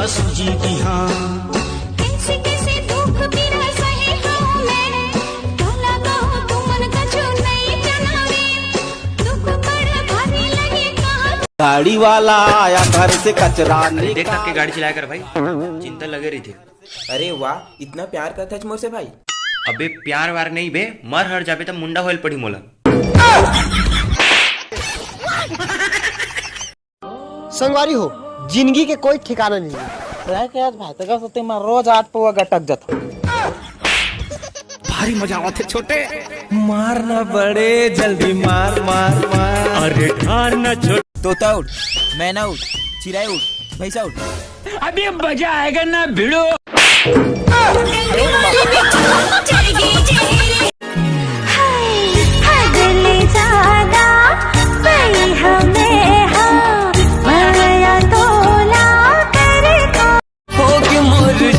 सूझी दी हाँ। कैसे कैसे दुख पीड़ा सहे हूँ मैं, काला तो तू मन कछु नहीं जनावे, दुख बड़ भारी लगे कहाँ। गाड़ी वाला आया घर से कचरा देख तक के गाड़ी चलाया कर भाई, चिंता लगे रही थी। अरे वाह, इतना प्यार करता है मोर से भाई। अबे प्यार वार नहीं बे, मर हर जाबे तब मुंडा होल पड़ी मोला। संगवारी हो, जिंदगी के कोई ठिकाना नहीं है। रोज 8 पौवा गटक जाता। भारी मजा आते छोटे, मारना बड़े जल्दी मार मार मार। अरे ढारना छोटे। तोता उठ, मैना उठ, चिड़ै उठ, भैंसा उठ। अभी मजा आएगा ना भिड़ो।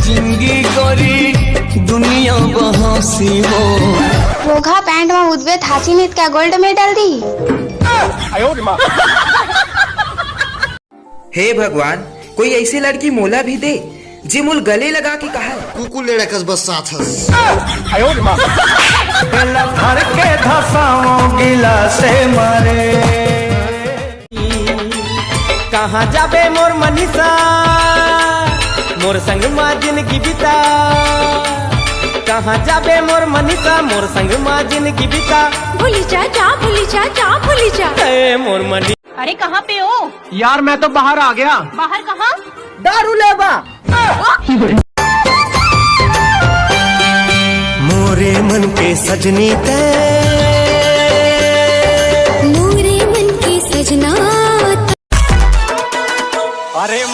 जिंदगी गोरी दुनिया बहसी हो। घोघा पैंट में उद्वे थाची ने क्या गोल्ड मेडल दी। हे भगवान, कोई ऐसी लड़की मोला भी दे जे मोल गले लगा के कहा कुकुर ले रखस बस साथ हस। गला भर के धसाओ गिला से मारे। कहाँ जाबे मोर मनीषा, मोर संग माँ जिंदगी बिता। कहाँ जाबे मोर मनीषा, मोर संग माँ जिंदगी बिता। भूली जा जा भूली जा जा भूली जा। More money. अरे कहाँ पे हो यार मैं तो बाहर आ गया। बाहर कहाँ? दारू लेबा। मोरे मन के सजनी ते, मोरे मन की सजना। अरे